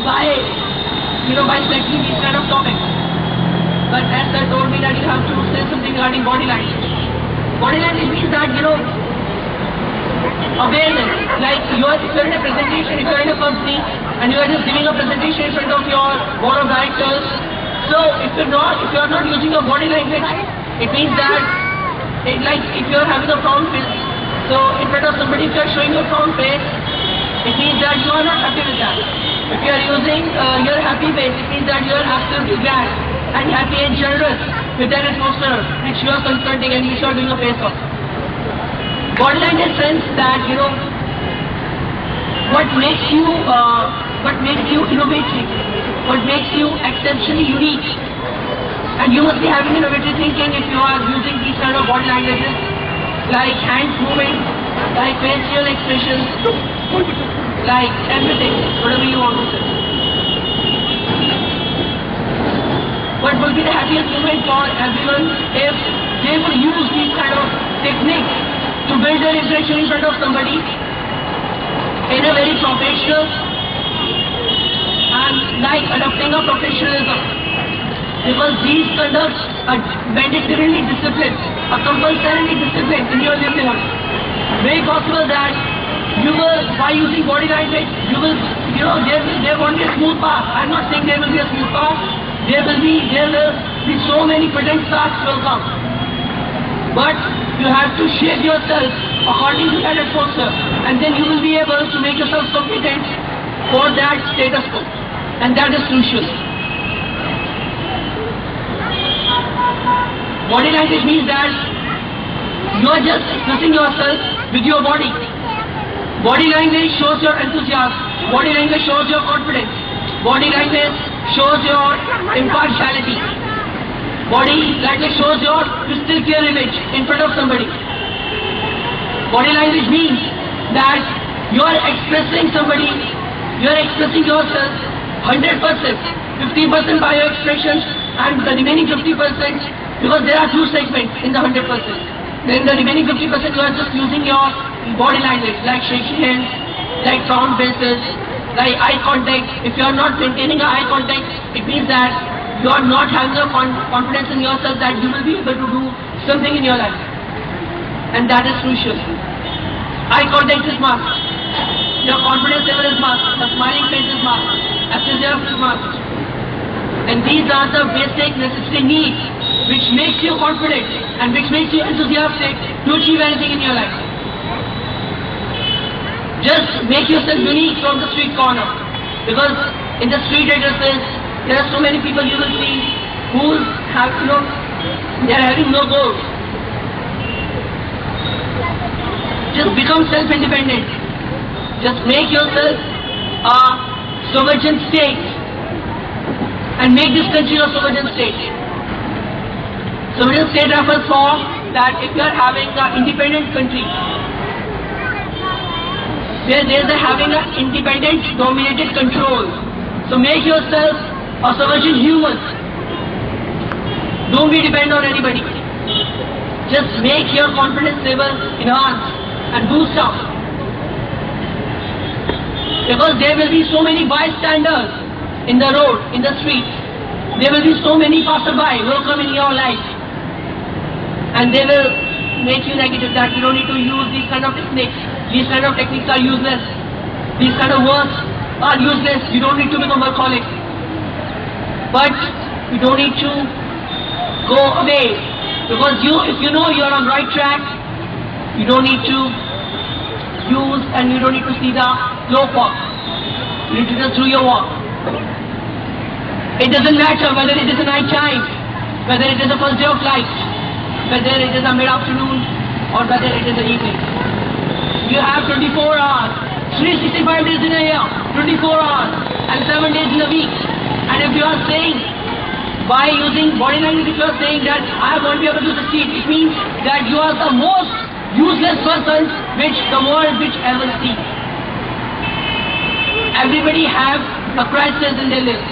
by, by selecting these kind of topics. But as sir told me that you have to say something regarding body language. Body language means that, awareness. Like if you're in a presentation, if you're in a company and you are just giving a presentation in front of your board of directors, so if you're not using your body language, it means that if you're having a frown face, so in front of somebody, if you're showing your frown face, it means that you are not happy with that. If you are using your happy face, it means that you are absolutely glad and happy and generous with that atmosphere which you are confronting and which you are doing a face of. Body language sense that what makes you innovative, what makes you exceptionally unique, and you must be having innovative thinking if you are using these kind of body languages, like hand movement, like facial expressions, like everything, whatever you want to say. What will be the happiest moment for everyone if they will use these kind of techniques to build their impression in front of somebody in a very professional and like adopting a professionalism, because these conducts are mandatorily disciplined, are compulsorily disciplined in your livelihood. Very possible that you will, by using body language, you will, there won't be a smooth path. I'm not saying there will be a smooth path. There will be so many patent starts will come. But you have to shape yourself according to that atmosphere, and then you will be able to make yourself competent for that status quo, and that is crucial. Body language means that you are just expressing yourself with your body. Body language shows your enthusiasm. Body language shows your confidence. Body language shows your impartiality. Body language shows your crystal clear image in front of somebody. Body language means that you are expressing somebody, you are expressing yourself 100%, 50% by your expressions, and the remaining 50%, because there are two segments in the 100%. Then the remaining 50% you are just using your body language, like shaking hands, like frown faces, like eye contact. If you are not maintaining eye contact, it means that you are not having a confidence in yourself that you will be able to do something in your life. And that is crucial. Eye contact is must. Your confidence level is must. A smiling face is must. Enthusiasm is must. And these are the basic necessary needs which makes you confident and which makes you enthusiastic to achieve anything in your life. Just make yourself unique from the street corner, because in the street addresses there are so many people you will see who have, they are having no goals. Just become self-independent. Just make yourself a sovereign state and make this country a sovereign state. Sovereign state refers to that if you are having an independent country, where there is having an independent dominated control. So make yourself a sovereign human. Don't be dependent on anybody. Just make your confidence level enhance and boost up. Because there will be so many bystanders in the road, in the street. There will be so many passerby will come in your life. And they will make you negative that you don't need to use these kind of techniques. These kind of techniques are useless. These kind of words are useless. You don't need to become a workaholic. But you don't need to go away. Because if you know you are on right track, you don't need to use and you don't need to see the slow walk. You need to just do your walk. It doesn't matter whether it is a night time, whether it is a first day of light, whether it is a mid-afternoon or whether it is an evening. You have 24 hours, 365 days in a year, 24 hours and 7 days in a week. And if you are saying, by using body language, if you are saying that I won't be able to succeed, it means that you are the most useless person which the world which ever see. Everybody have a crisis in their lives.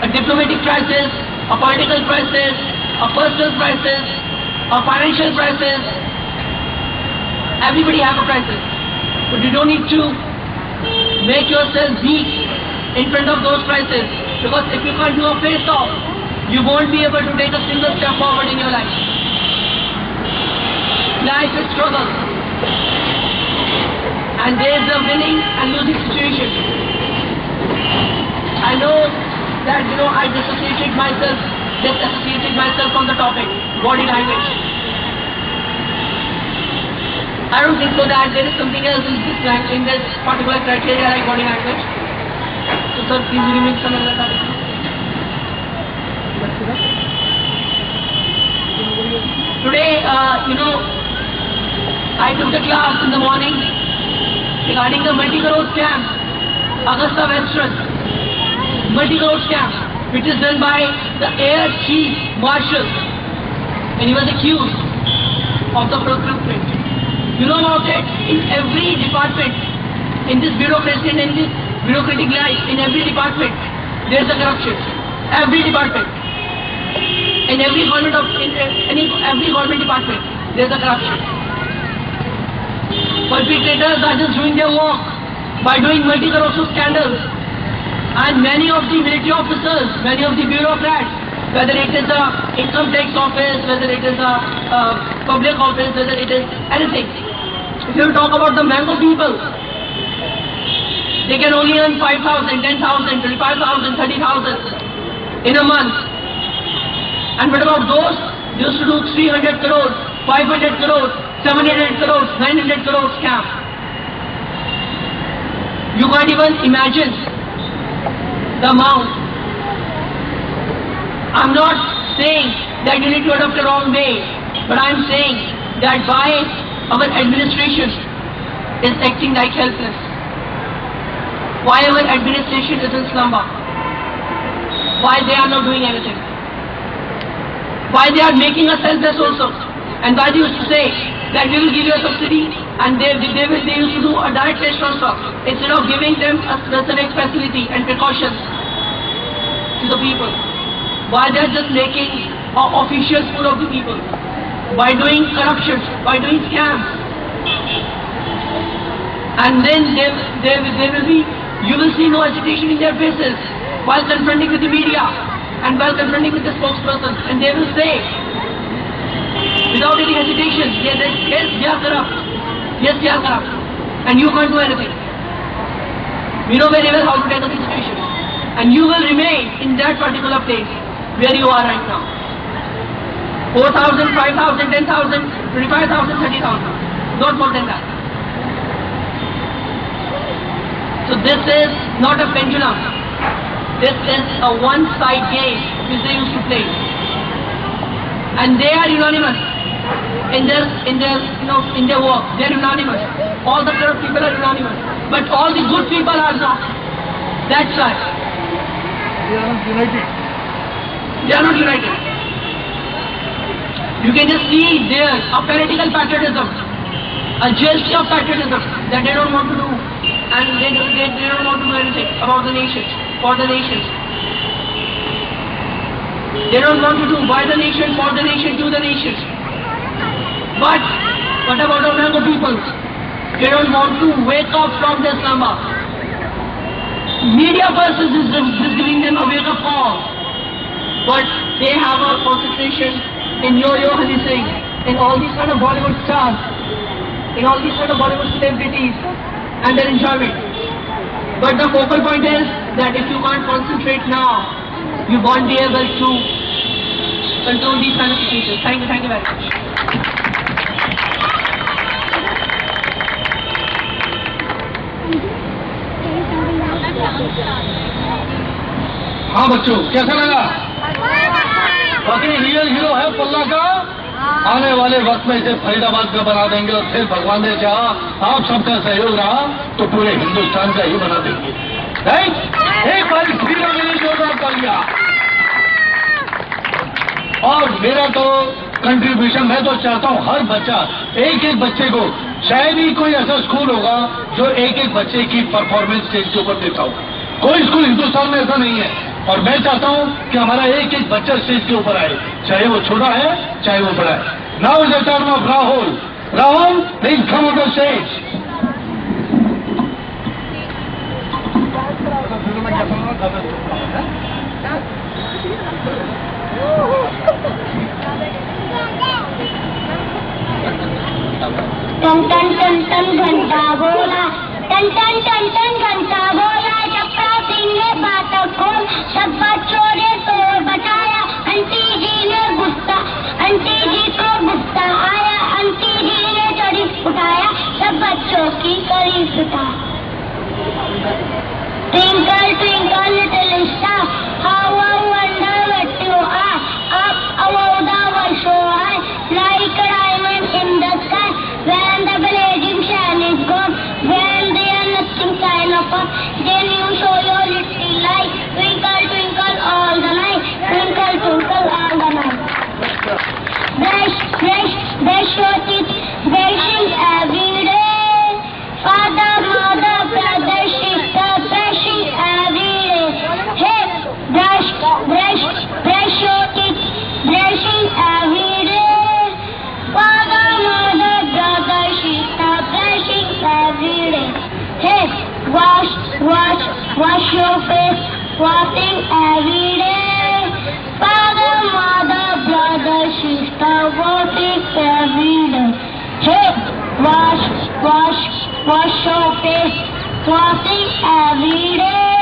A diplomatic crisis, a political crisis, a personal crisis, a financial crisis. Everybody have a crisis. But you don't need to make yourself weak in front of those prices. Because if you can't do a face-off, you won't be able to take a single step forward in your life. Life is struggle. And there is a winning and losing situation. I know that, I disassociated myself from the topic, body language. I don't think so that there is something else in this particular criteria like body language. So sir, please give me some other topic. Today, I took the class in the morning regarding the multi-crore scam, Augusta Western multi-crore scam, which is done by the Air Chief Marshal, and he was accused of the procurement. You know about it? In every department, in this bureaucracy and in this bureaucratic life, in every department, there is a corruption. Every department, in every government every government department, there is a corruption. Perpetrators are just doing their work by doing multi-crore scandals, and many of the military officers, many of the bureaucrats, whether it is a income tax office, whether it is a public office, whether it is anything. If you talk about the mango people, they can only earn 5,000, 10,000, 25,000, 30,000 in a month. And what about those? They used to do 300 crores, 500 crores, 700 crores, 900 crores scam. You can't even imagine the amount. I'm not saying that you need to adopt the wrong way, but I'm saying that why our administration is acting like helpless. Why our administration is in slumber. Why they are not doing anything. Why they are making us helpless also. And why they used to say that we will give you a subsidy, and they used to do a direct cash transfer instead of giving them a specific facility and precautions to the people. Why they are just making an official fool of the people by doing corruption, by doing scams. And then you will see no hesitation in their faces while confronting with the media and while confronting with the spokesperson, and they will say without any hesitation, yes, they are corrupt. Yes, they are corrupt. And you can't do anything. We know very well how to tackle the situation. And you will remain in that particular place where you are right now. 4,000, 5,000, 10,000, 25,000, 30,000. Not more than that. So this is not a pendulum. This is a one-side game which they used to play. And they are unanimous in their work. They are unanimous. All the corrupt people are unanimous. But all the good people are not. That's right. They are not united. They are not united. You can just see there a fanatical patriotism, a jealousy of patriotism that they don't want to do, and they don't want to do anything about the nations, for the nations. They don't want to do by the nation, for the nation, to the nations. But what about the mango people? They don't want to wake up from their slumber. Media persons is giving them a wake up call. But they have a concentration in Yo-Yo Honey Singh, in all these kind of Bollywood stars, in all these kind of Bollywood celebrities and their enjoyment. But the focal point is that if you can't concentrate now, you won't be able to control these kind of situations. Thank you very much. हाँ बच्चों, कैसा लगा? बाकी real hero है पल्ला का। आने वाले वक्त में इसे फरीदाबाद का बना देंगे और फिर भगवान ने चाहा आप सबका सहयोग रहा तो पूरे हिंदुस्तान का ही बना देंगे। एक बार स्पीकर मैंने जोरदार कर लिया। और मेरा तो कंट्रीब्यूशन, मैं तो चाहता हूँ हर बच्चा, एक एक बच्चे को, शायद ही कोई ऐसा स्कूल होगा जो एक एक बच्चे की परफॉर्मेंस स्टेज के ऊपर देता हो। कोई स्कूल हिंदुस्तान में ऐसा नहीं है। और मैं चाहता हूं कि हमारा एक एक बच्चा स्टेज के ऊपर आए, चाहे वो छोटा है चाहे वो बड़ा है। Now is the turn of Rahul. Rahul, please come on the stage. टन टन टन टन घंटा बोला, टन टन टन टन घंटा बोला, चपड़ा सिंह ने बात खोल, सब बच्चों ने शोर बचाया, आंटी जी ने गुस्सा, आंटी जी को गुस्सा आया, आंटी जी ने चढ़ी उठाया, सब बच्चों की करी सुता। Twinkle twinkle little star, how I wonder what you are, up above the world so high, like a diamond in the sky. When the blazing sun is gone, when there is nothing sign of us, then you show your little light. Twinkle twinkle all the night, twinkle twinkle all the night. Brush brush brush your teeth, brushing every day. Father mother brother sister brushing every day. Hey, brush brush brush your teeth, brushing every day. Father mother brother sister brushing every day. Hey, wash wash wash your face, washing every day. Father mother brother sister washing every day. Hey, wash wash wash your face, washing every day.